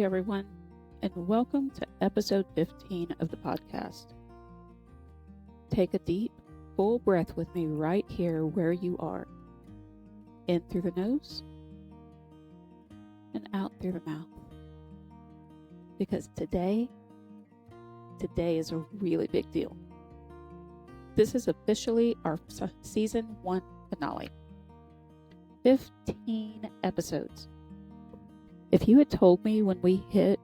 Hi, everyone, and welcome to episode 15 of the podcast. Take a deep, full breath with me right here where you are. In through the nose and out through the mouth. Because today is a really big deal. This is officially our season 1 finale. 15 episodes. If you had told me when we hit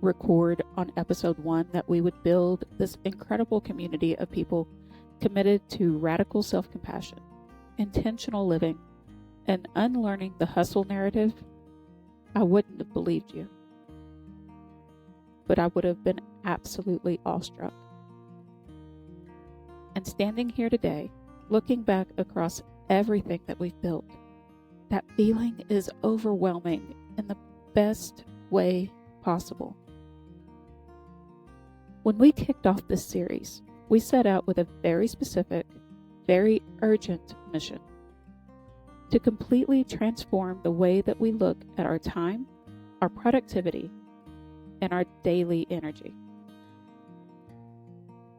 record on episode 1 that we would build this incredible community of people committed to radical self-compassion, intentional living, and unlearning the hustle narrative, I wouldn't have believed you. But I would have been absolutely awestruck. And standing here today, looking back across everything that we've built, that feeling is overwhelming in the best way possible. When we kicked off this series, we set out with a very specific, very urgent mission to completely transform the way that we look at our time, our productivity, and our daily energy.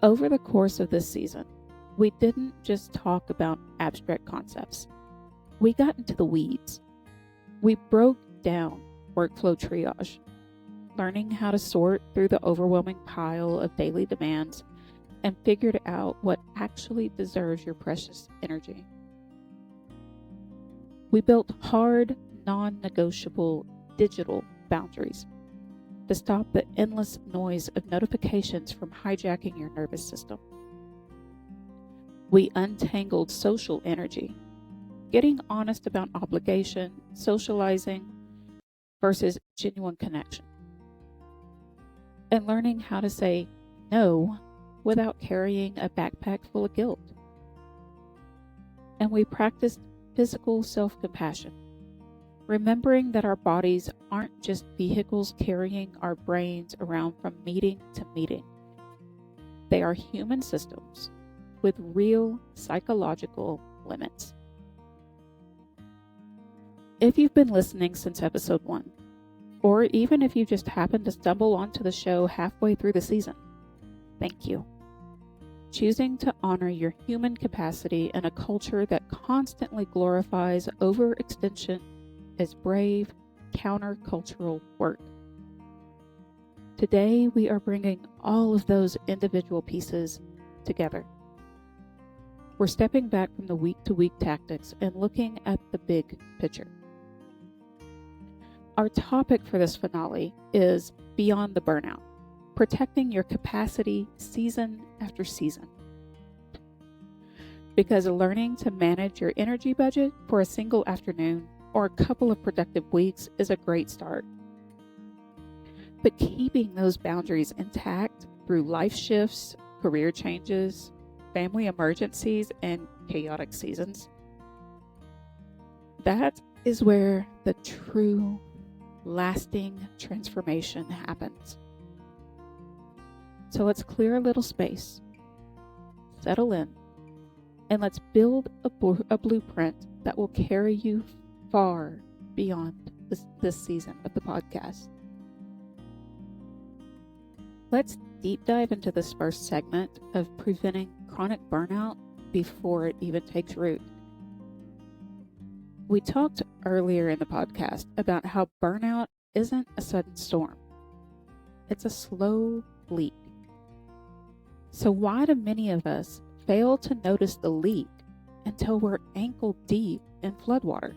Over the course of this season, we didn't just talk about abstract concepts. We got into the weeds. We broke down workflow triage, learning how to sort through the overwhelming pile of daily demands and figured out what actually deserves your precious energy. We built hard, non-negotiable digital boundaries to stop the endless noise of notifications from hijacking your nervous system. We untangled social energy, getting honest about obligation, socializing, versus genuine connection. And learning how to say no without carrying a backpack full of guilt. And we practiced physical self-compassion, remembering that our bodies aren't just vehicles carrying our brains around from meeting to meeting. They are human systems with real psychological limits. If you've been listening since episode 1, or even if you just happened to stumble onto the show halfway through the season, thank you. Choosing to honor your human capacity in a culture that constantly glorifies overextension as brave, countercultural work. Today, we are bringing all of those individual pieces together. We're stepping back from the week-to-week tactics and looking at the big picture. Our topic for this finale is Beyond the Burnout, protecting your capacity season after season. Because learning to manage your energy budget for a single afternoon or a couple of productive weeks is a great start. But keeping those boundaries intact through life shifts, career changes, family emergencies, and chaotic seasons, that is where the true lasting transformation happens. So let's clear a little space, settle in, and let's build a blueprint that will carry you far beyond this season of the podcast. Let's deep dive into this first segment of preventing chronic burnout before it even takes root. We talked earlier in the podcast about how burnout isn't a sudden storm. It's a slow leak. So why do many of us fail to notice the leak until we're ankle deep in floodwater?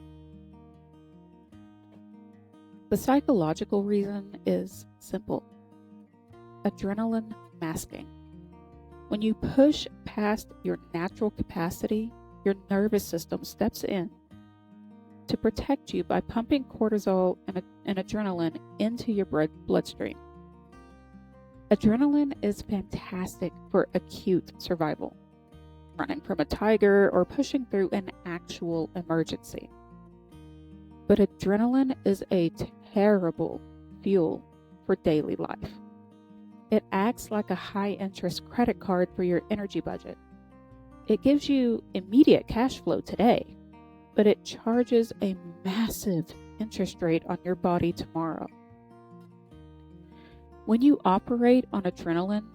The psychological reason is simple. Adrenaline masking. When you push past your natural capacity, your nervous system steps in to protect you by pumping cortisol and adrenaline into your bloodstream. Adrenaline is fantastic for acute survival, running from a tiger or pushing through an actual emergency. But adrenaline is a terrible fuel for daily life. It acts like a high-interest credit card for your energy budget. It gives you immediate cash flow today, but it charges a massive interest rate on your body tomorrow. When you operate on adrenaline,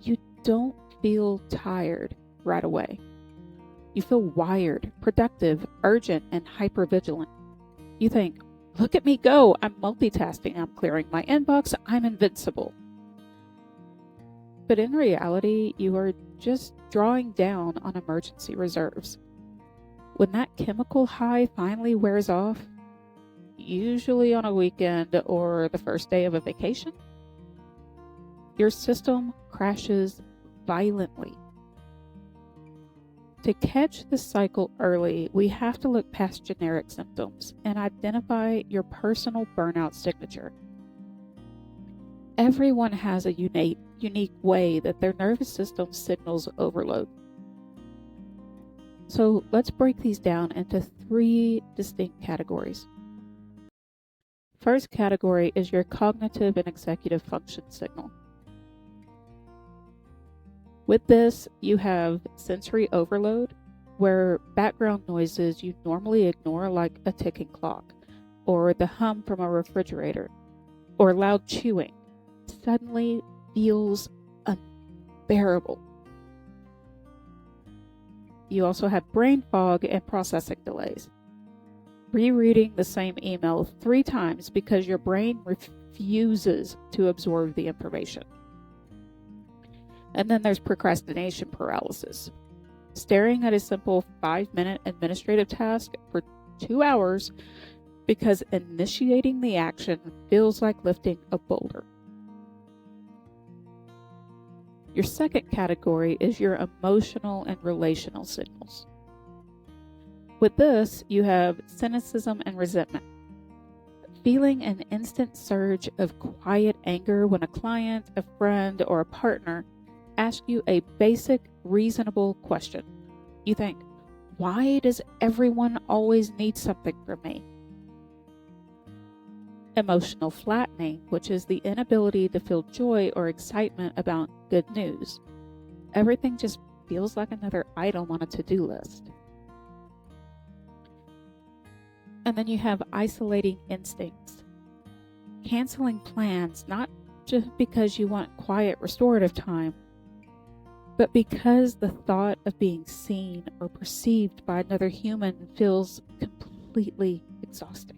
you don't feel tired right away. You feel wired, productive, urgent, and hypervigilant. You think, look at me go, I'm multitasking, I'm clearing my inbox, I'm invincible. But in reality, you are just drawing down on emergency reserves. When that chemical high finally wears off, usually on a weekend or the first day of a vacation, your system crashes violently. To catch the cycle early, we have to look past generic symptoms and identify your personal burnout signature. Everyone has a unique way that their nervous system signals overload. So let's break these down into 3 distinct categories. First category is your cognitive and executive function signal. With this, you have sensory overload, where background noises you normally ignore, like a ticking clock, or the hum from a refrigerator, or loud chewing, suddenly feels unbearable. You also have brain fog and processing delays. Rereading the same email 3 times because your brain refuses to absorb the information. And then there's procrastination paralysis. Staring at a simple 5-minute administrative task for 2 hours because initiating the action feels like lifting a boulder. Your second category is your emotional and relational signals. With this, you have cynicism and resentment. Feeling an instant surge of quiet anger when a client, a friend, or a partner ask you a basic, reasonable question. You think, why does everyone always need something from me? Emotional flattening, which is the inability to feel joy or excitement about good news. Everything just feels like another item on a to-do list. And then you have isolating instincts. Canceling plans, not just because you want quiet restorative time, but because the thought of being seen or perceived by another human feels completely exhausting.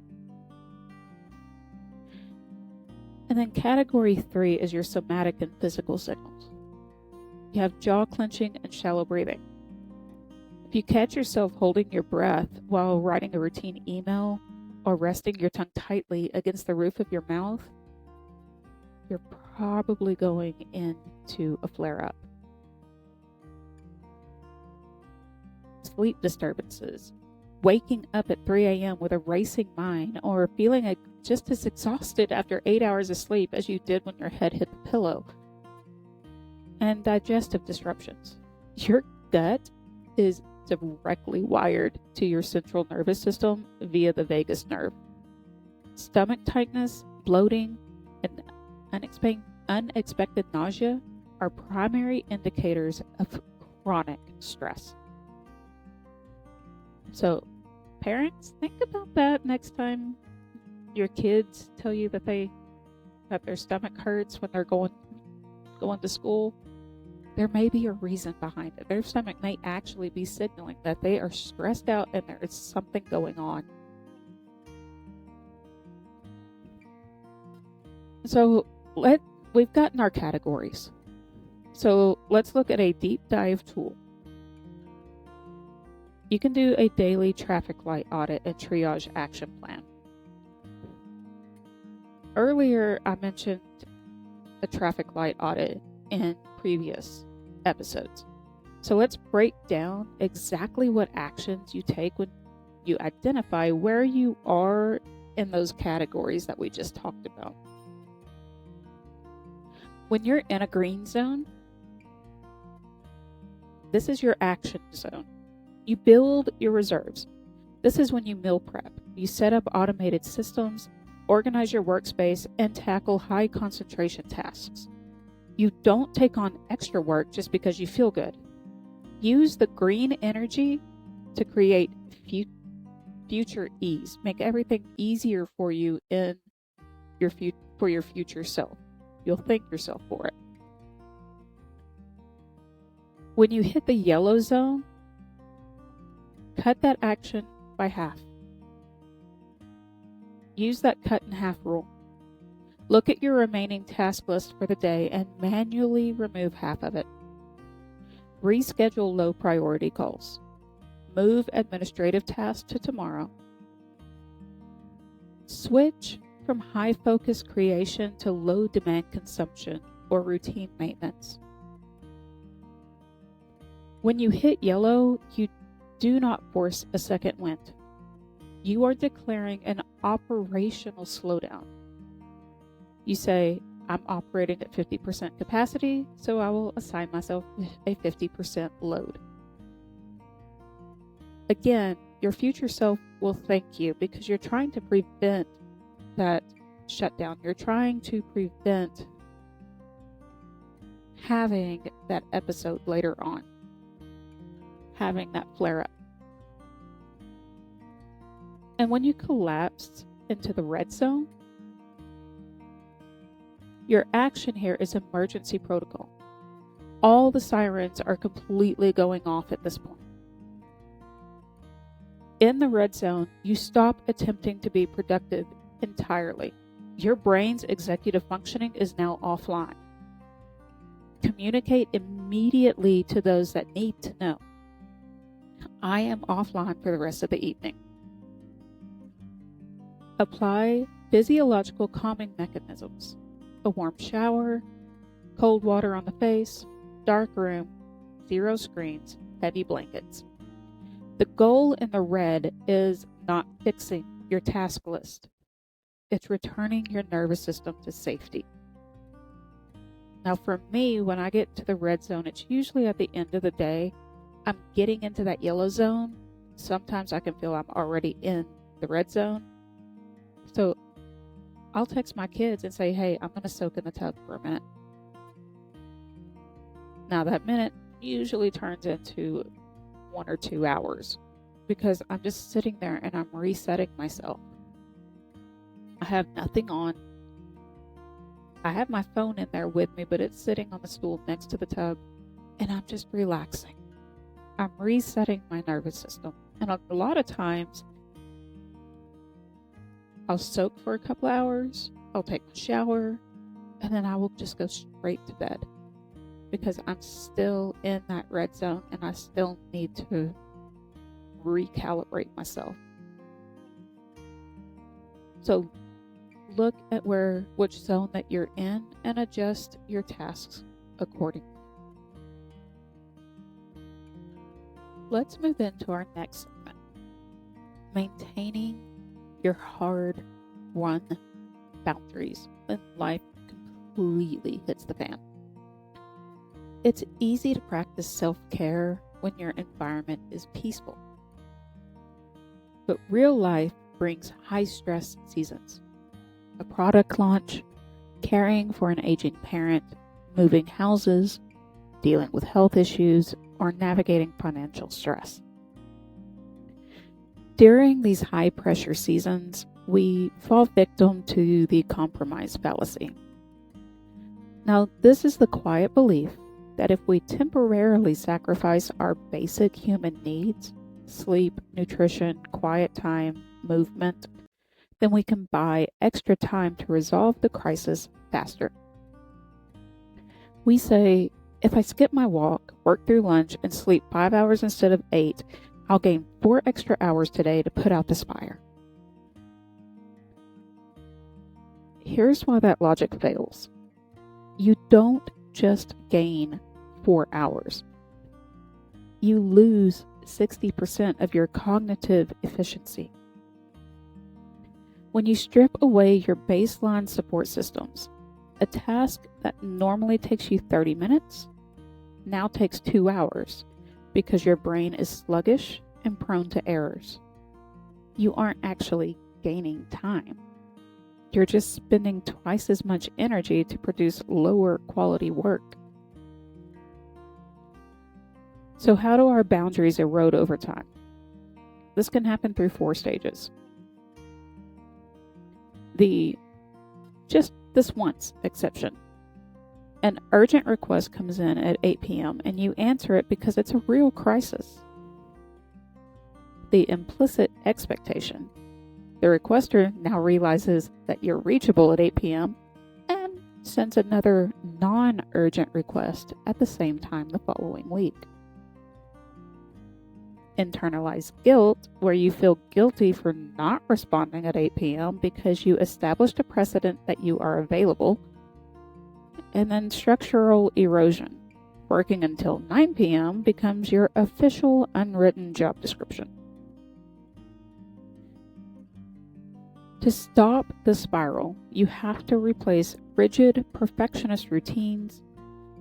And then category 3 is your somatic and physical signals. You have jaw clenching and shallow breathing. If you catch yourself holding your breath while writing a routine email or resting your tongue tightly against the roof of your mouth, you're probably going into a flare-up. Sleep disturbances, waking up at 3 a.m. with a racing mind, or feeling just as exhausted after 8 hours of sleep as you did when your head hit the pillow, and digestive disruptions. Your gut is directly wired to your central nervous system via the vagus nerve. Stomach tightness, bloating, and unexpected nausea are primary indicators of chronic stress. So, parents, think about that next time your kids tell you that their stomach hurts when they're going to school. There may be a reason behind it. Their stomach may actually be signaling that they are stressed out and there is something going on. So we've gotten our categories. So let's look at a deep dive tool. You can do a daily traffic light audit and triage action plan. Earlier, I mentioned a traffic light audit in previous episodes. So let's break down exactly what actions you take when you identify where you are in those categories that we just talked about. When you're in a green zone, this is your action zone. You build your reserves. This is when you meal prep. You set up automated systems, organize your workspace, and tackle high concentration tasks. You don't take on extra work just because you feel good. Use the green energy to create future ease. Make everything easier for you for your future self. You'll thank yourself for it. When you hit the yellow zone, cut that action by half. Use that cut in half rule. Look at your remaining task list for the day and manually remove half of it. Reschedule low priority goals. Move administrative tasks to tomorrow. Switch from high focus creation to low demand consumption or routine maintenance. When you hit yellow, you do not force a second wind. You are declaring an operational slowdown. You say, I'm operating at 50% capacity, so I will assign myself a 50% load. Again, your future self will thank you because you're trying to prevent that shutdown. You're trying to prevent having that episode later on, having that flare up. And when you collapse into the red zone, your action here is emergency protocol. All the sirens are completely going off at this point. In the red zone, you stop attempting to be productive entirely. Your brain's executive functioning is now offline. Communicate immediately to those that need to know. I am offline for the rest of the evening. Apply physiological calming mechanisms. A warm shower, cold water on the face, dark room, 0 screens, heavy blankets. The goal in the red is not fixing your task list. It's returning your nervous system to safety. Now for me, when I get to the red zone, it's usually at the end of the day. I'm getting into that yellow zone. Sometimes I can feel I'm already in the red zone. So I'll text my kids and say, hey, I'm going to soak in the tub for a minute. Now that minute usually turns into 1 or 2 hours because I'm just sitting there and I'm resetting myself. I have nothing on. I have my phone in there with me, but it's sitting on the stool next to the tub and I'm just relaxing. I'm resetting my nervous system. And a lot of times I'll soak for a couple hours, I'll take a shower, and then I will just go straight to bed because I'm still in that red zone and I still need to recalibrate myself. So look at which zone that you're in and adjust your tasks accordingly. Let's move into our next segment. Maintaining your hard-won boundaries when life completely hits the fan. It's easy to practice self-care when your environment is peaceful. But real life brings high-stress seasons. A product launch, caring for an aging parent, moving houses, dealing with health issues, or navigating financial stress. During these high-pressure seasons, we fall victim to the compromise fallacy. Now, this is the quiet belief that if we temporarily sacrifice our basic human needs, sleep, nutrition, quiet time, movement, then we can buy extra time to resolve the crisis faster. We say, if I skip my walk, work through lunch, and sleep 5 hours instead of 8, I'll gain 4 extra hours today to put out this fire. Here's why that logic fails. You don't just gain 4 hours. You lose 60% of your cognitive efficiency. When you strip away your baseline support systems, a task that normally takes you 30 minutes now takes 2 hours because your brain is sluggish and prone to errors. You aren't actually gaining time. You're just spending twice as much energy to produce lower quality work. So how do our boundaries erode over time? This can happen through 4 stages. The just this once exception An urgent request comes in at 8 p.m. and you answer it because it's a real crisis. The implicit expectation. The requester now realizes that you're reachable at 8 p.m. and sends another non-urgent request at the same time the following week. Internalized guilt, where you feel guilty for not responding at 8 p.m. because you established a precedent that you are available. And then structural erosion. Working until 9 p.m. becomes your official unwritten job description. To stop the spiral, you have to replace rigid perfectionist routines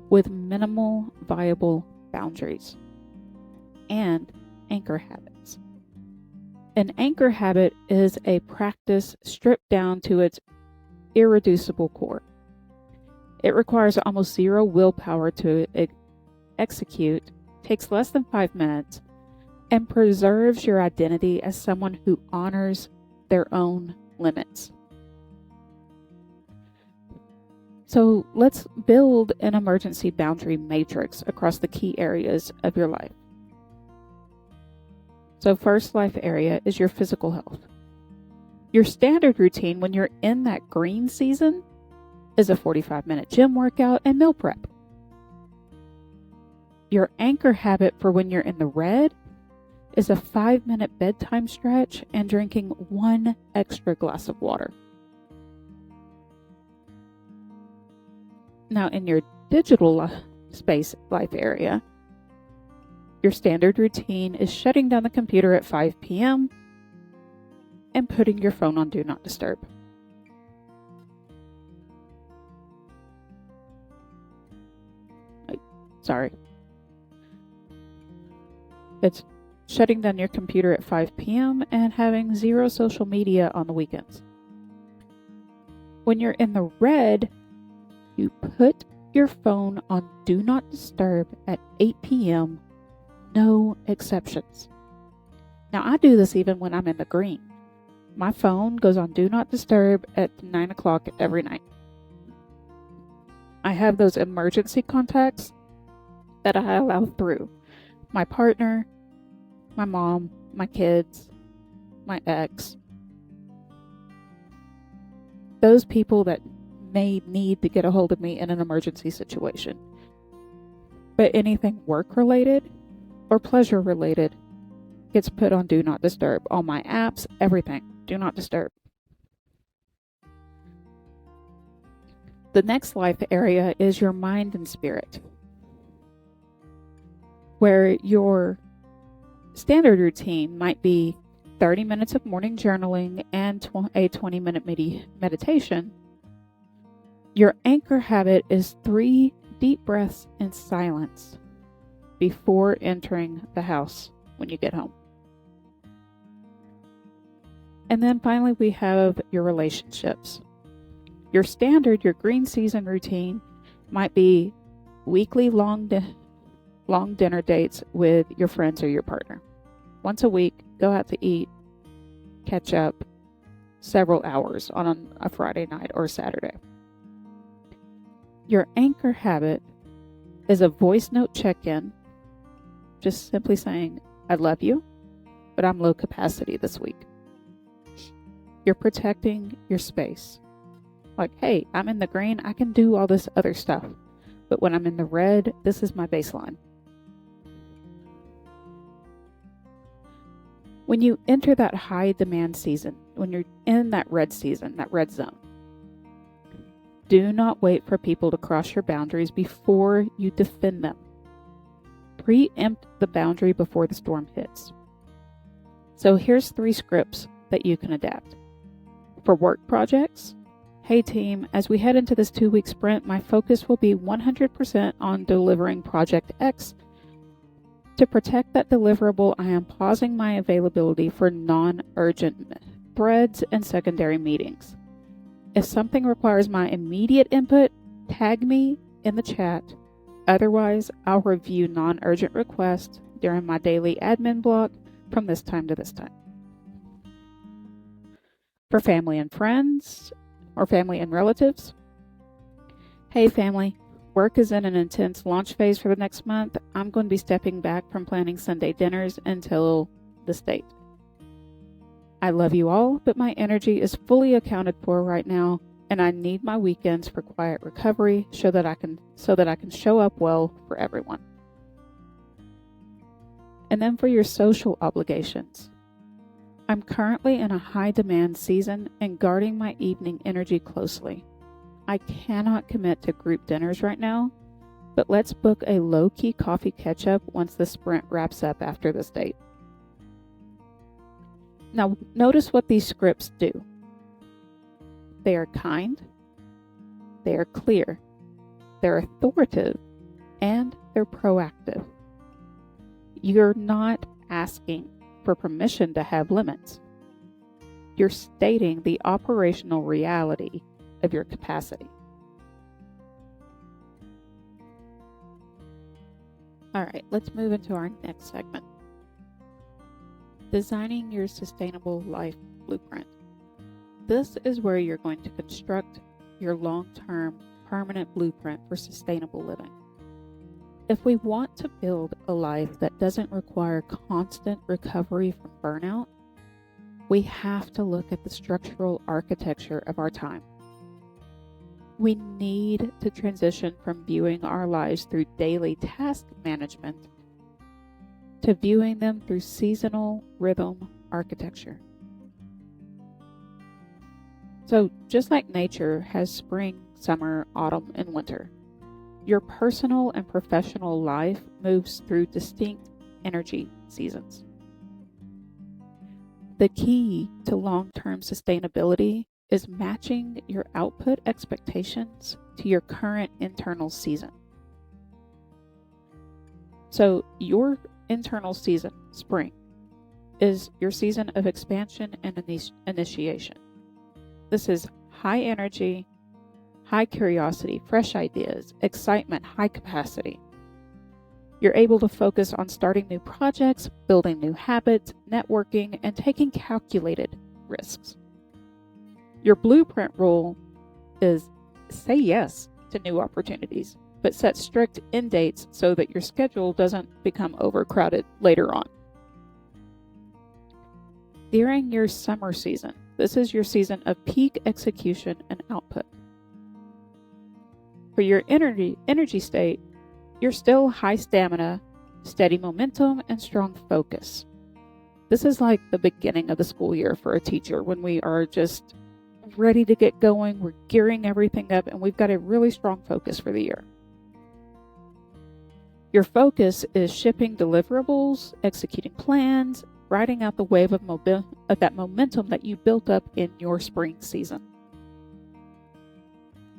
with minimal viable boundaries and anchor habits. An anchor habit is a practice stripped down to its irreducible core. It requires almost zero willpower to execute, takes less than 5 minutes, and preserves your identity as someone who honors their own limits. So let's build an emergency boundary matrix across the key areas of your life. So first life area is your physical health. Your standard routine when you're in that green season is a 45-minute gym workout and meal prep. Your anchor habit for when you're in the red is a 5-minute bedtime stretch and drinking 1 extra glass of water. Now in your digital space life area, your standard routine is shutting down the computer at 5 p.m. and putting your phone on Do Not Disturb. Sorry. It's shutting down your computer at 5 p.m. and having 0 social media on the weekends. When you're in the red, you put your phone on Do Not Disturb at 8 p.m. No exceptions. Now, I do this even when I'm in the green. My phone goes on Do Not Disturb at 9 o'clock every night. I have those emergency contacts that I allow through. My partner, my mom, my kids, my ex. Those people that may need to get a hold of me in an emergency situation. But anything work-related or pleasure-related gets put on Do Not Disturb. All my apps, everything, Do Not Disturb. The next life area is your mind and spirit, where your standard routine might be 30 minutes of morning journaling and a 20-minute meditation. Your anchor habit is 3 deep breaths in silence before entering the house when you get home. And then finally, we have your relationships. Your standard, your green season routine might be weekly long dinner dates with your friends or your partner. Once a week, go out to eat, catch up several hours on a Friday night or Saturday. Your anchor habit is a voice note check-in, just simply saying, I love you, but I'm low capacity this week. You're protecting your space. Like, hey, I'm in the green, I can do all this other stuff. But when I'm in the red, this is my baseline. When you enter that high demand season, when you're in that red season, that red zone, do not wait for people to cross your boundaries before you defend them. Preempt the boundary before the storm hits. So here's 3 scripts that you can adapt. For work projects, hey team, as we head into this 2-week sprint, my focus will be 100% on delivering Project X. To protect that deliverable, I am pausing my availability for non-urgent threads and secondary meetings. If something requires my immediate input, tag me in the chat. Otherwise, I'll review non-urgent requests during my daily admin block from this time to this time. For family and friends, or family and relatives, hey family, work is in an intense launch phase for the next month, I'm going to be stepping back from planning Sunday dinners until this date. I love you all, but my energy is fully accounted for right now, and I need my weekends for quiet recovery so that I can show up well for everyone. And then for your social obligations. I'm currently in a high demand season and guarding my evening energy closely. I cannot commit to group dinners right now, but let's book a low-key coffee catch-up once the sprint wraps up after this date. Now, notice what these scripts do. They are kind, they are clear, they're authoritative, and they're proactive. You're not asking for permission to have limits. You're stating the operational reality of your capacity. All right, let's move into our next segment. Designing your sustainable life blueprint. This is where you're going to construct your long-term permanent blueprint for sustainable living. If we want to build a life that doesn't require constant recovery from burnout, we have to look at the structural architecture of our time. We need to transition from viewing our lives through daily task management to viewing them through seasonal rhythm architecture. So just like nature has spring, summer, autumn, and winter, your personal and professional life moves through distinct energy seasons. The key to long-term sustainability is matching your output expectations to your current internal season. So your internal season, spring, is your season of expansion and initiation. This is high energy, high curiosity, fresh ideas, excitement, high capacity. You're able to focus on starting new projects, building new habits, networking, and taking calculated risks. Your blueprint rule is say yes to new opportunities, but set strict end dates so that your schedule doesn't become overcrowded later on. During your summer season, this is your season of peak execution and output. For your energy state, you're still high stamina, steady momentum, and strong focus. This is like the beginning of the school year for a teacher when we are just ready to get going, we're gearing everything up, and we've got a really strong focus for the year. Your focus is shipping deliverables, executing plans, riding out the wave of that momentum that you built up in your spring season.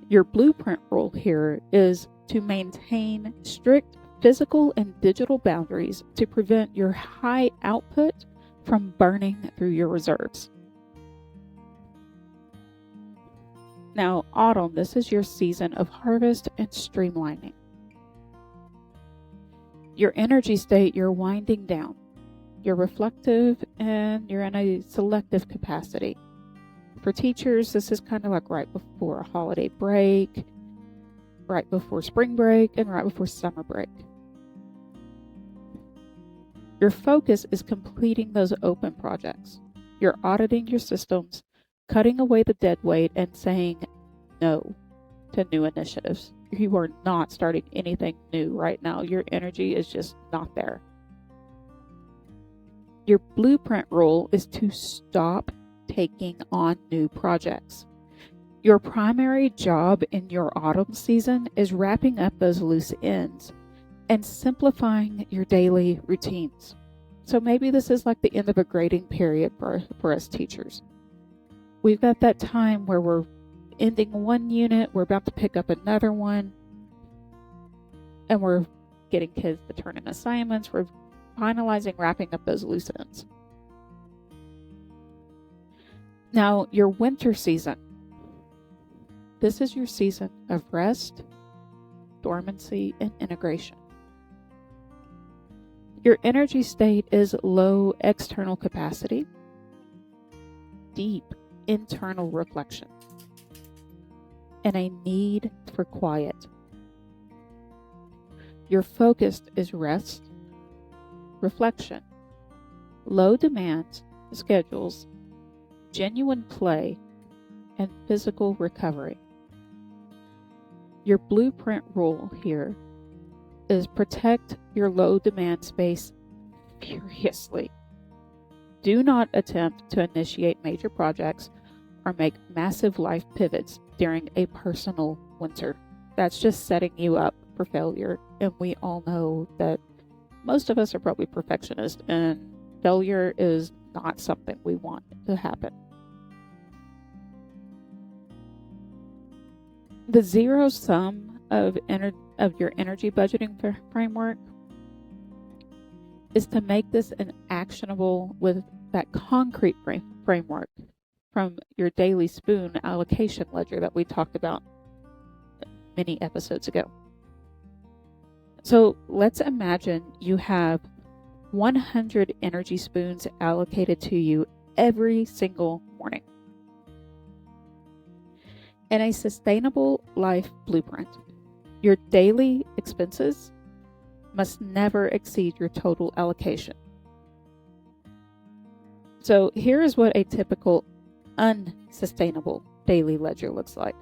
Your blueprint rule here is to maintain strict physical and digital boundaries to prevent your high output from burning through your reserves. Now, autumn, this is your season of harvest and streamlining. Your energy state, you're winding down. You're reflective and you're in a selective capacity. For teachers, this is kind of like right before a holiday break, right before spring break, and right before summer break. Your focus is completing those open projects. You're auditing your systems, cutting away the dead weight, and saying no to new initiatives. You are not starting anything new right now. Your energy is just not there. Your blueprint rule is to stop taking on new projects. Your primary job in your autumn season is wrapping up those loose ends and simplifying your daily routines. So maybe this is like the end of a grading period for us teachers. We've got that time where we're ending one unit, we're about to pick up another one, and we're getting kids to turn in assignments, we're finalizing, wrapping up those loose ends. Now, your winter season. This is your season of rest, dormancy, and integration. Your energy state is low external capacity, deep internal reflection, and a need for quiet. Your focus is rest, reflection, low demand schedules, genuine play, and physical recovery. Your blueprint rule here is protect your low demand space furiously. Do not attempt to initiate major projects or make massive life pivots during a personal winter. That's just setting you up for failure. And we all know that most of us are probably perfectionists, and failure is not something we want to happen. The zero sum of your energy budgeting framework is to make this an actionable with that concrete framework from your daily spoon allocation ledger that we talked about many episodes ago. So let's imagine you have 100 energy spoons allocated to you every single morning. In a sustainable life blueprint, your daily expenses must never exceed your total allocation. So here is what a typical unsustainable daily ledger looks like.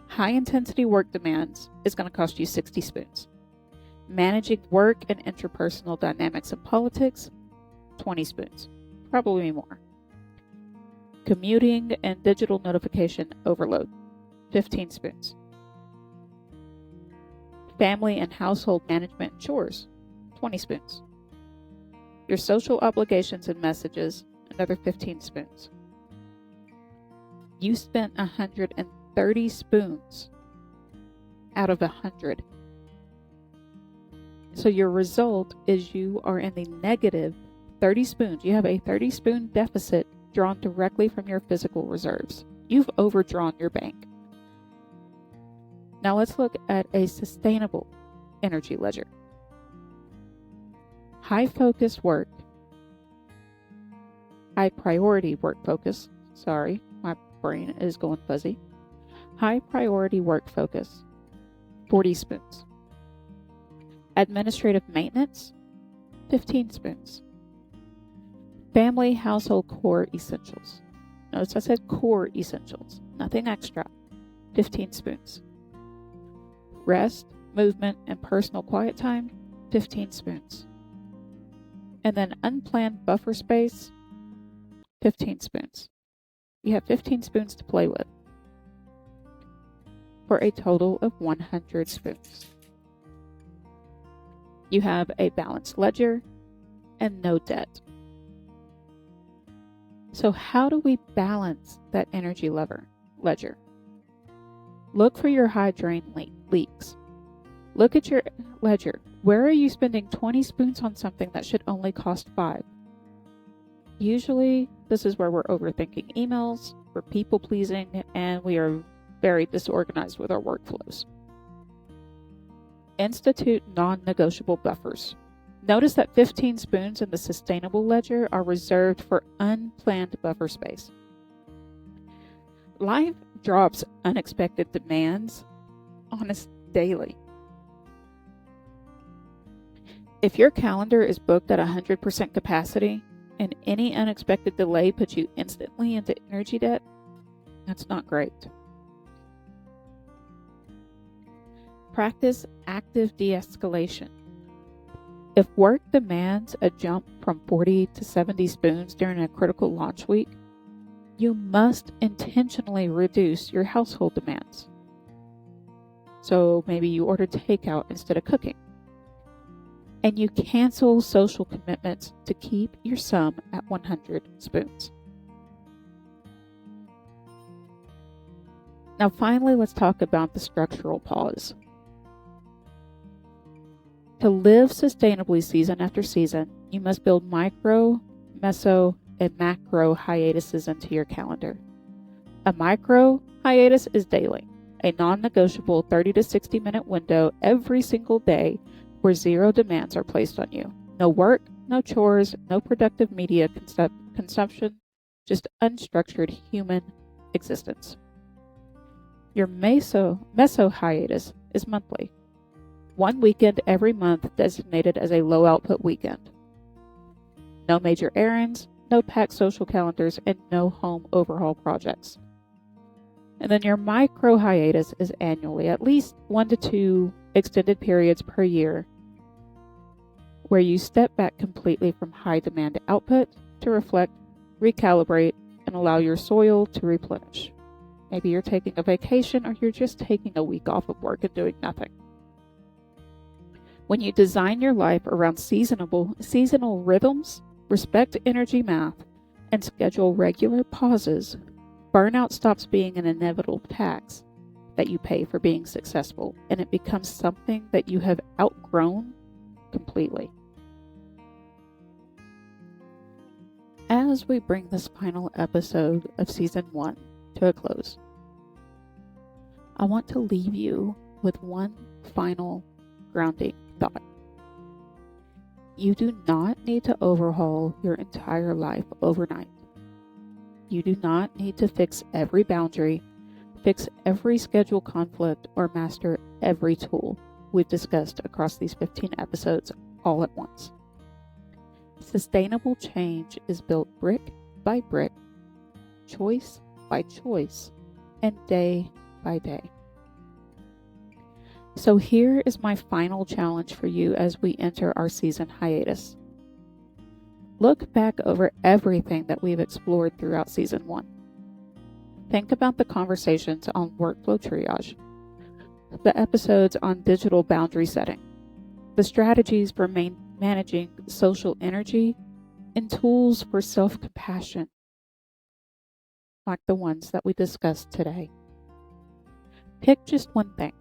High intensity work demands is going to cost you 60 spoons. Managing work and interpersonal dynamics and politics, 20 spoons, probably more. Commuting and digital notification overload, 15 spoons. Family and household management and chores, 20 spoons. Your social obligations and messages, another 15 spoons. You spent 130 spoons out of 100. So your result is you are in the negative 30 spoons. You have a 30 spoon deficit drawn directly from your physical reserves. You've overdrawn your bank. Now let's look at a sustainable energy ledger. High focus work. High priority work focus. Sorry, my brain is going fuzzy. High priority work focus, 40 spoons. Administrative maintenance, 15 spoons. Family household core essentials. Notice I said core essentials, nothing extra, 15 spoons. Rest, movement, and personal quiet time, 15 spoons. And then unplanned buffer space, 15 spoons. You have 15 spoons to play with for a total of 100 spoons. You have a balanced ledger and no debt. So how do we balance that energy ledger? Look for your high drain leaks. Look at your ledger. Where are you spending 20 spoons on something that should only cost 5? Usually, this is where we're overthinking emails, we're people pleasing, and we are very disorganized with our workflows. Institute non-negotiable buffers. Notice that 15 spoons in the sustainable ledger are reserved for unplanned buffer space. Life drops unexpected demands on us daily. If your calendar is booked at 100% capacity and any unexpected delay puts you instantly into energy debt, that's not great. Practice active de-escalation. If work demands a jump from 40 to 70 spoons during a critical launch week, you must intentionally reduce your household demands. So maybe you order takeout instead of cooking. And you cancel social commitments to keep your sum at 100 spoons. Now finally, let's talk about the structural pause. To live sustainably season after season, you must build micro, meso, and macro hiatuses into your calendar. A micro hiatus is daily, a non-negotiable 30 to 60 minute window every single day where zero demands are placed on you. No work, no chores, no productive media consumption, just unstructured human existence. Your meso hiatus is monthly. 1 weekend every month designated as a low output weekend. No major errands, no packed social calendars, and no home overhaul projects. And then your micro hiatus is annually, at least 1 to 2 extended periods per year, where you step back completely from high demand output to reflect, recalibrate, and allow your soil to replenish. Maybe you're taking a vacation, or you're just taking a week off of work and doing nothing. When you design your life around seasonal rhythms, respect energy math, and schedule regular pauses, burnout stops being an inevitable tax that you pay for being successful, and it becomes something that you have outgrown completely. As we bring this final episode of Season 1 to a close, I want to leave you with one final grounding thought. You do not need to overhaul your entire life overnight. You do not need to fix every boundary, fix every schedule conflict, or master every tool we've discussed across these 15 episodes all at once. Sustainable change is built brick by brick, choice by choice, and day by day. So here is my final challenge for you as we enter our season hiatus. Look back over everything that we've explored throughout Season 1. Think about the conversations on workflow triage, the episodes on digital boundary setting, the strategies for managing social energy, and tools for self-compassion, like the ones that we discussed today. Pick just one thing.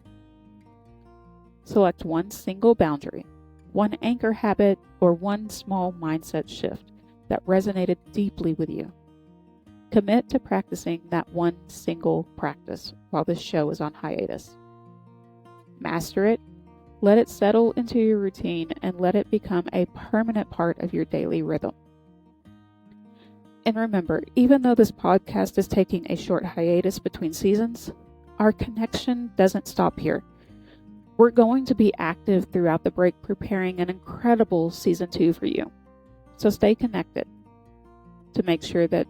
Select one single boundary, one anchor habit, or one small mindset shift that resonated deeply with you. Commit to practicing that one single practice while this show is on hiatus. Master it, let it settle into your routine, and let it become a permanent part of your daily rhythm. And remember, even though this podcast is taking a short hiatus between seasons, our connection doesn't stop here. We're going to be active throughout the break, preparing an incredible Season 2 for you. So stay connected to make sure to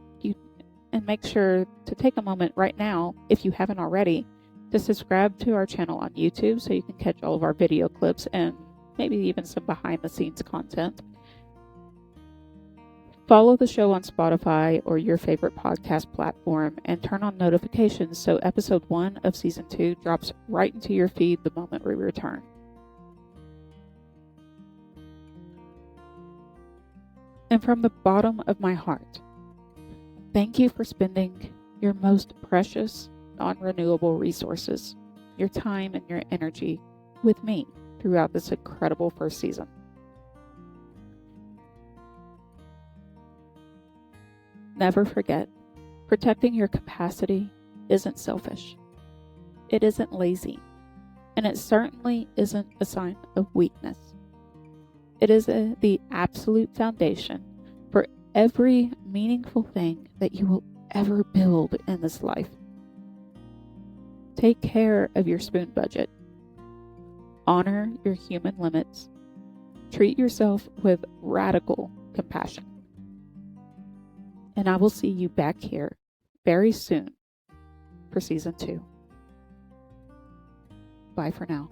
take a moment right now, if you haven't already, to subscribe to our channel on YouTube so you can catch all of our video clips and maybe even some behind the scenes content. Follow the show on Spotify or your favorite podcast platform, and turn on notifications so episode 1 of Season 2 drops right into your feed the moment we return. And from the bottom of my heart, thank you for spending your most precious, non-renewable resources, your time and your energy, with me throughout this incredible first season. Never forget, protecting your capacity isn't selfish. It isn't lazy. And it certainly isn't a sign of weakness. It is the absolute foundation for every meaningful thing that you will ever build in this life. Take care of your spoon budget. Honor your human limits. Treat yourself with radical compassion. And I will see you back here very soon for Season 2. Bye for now.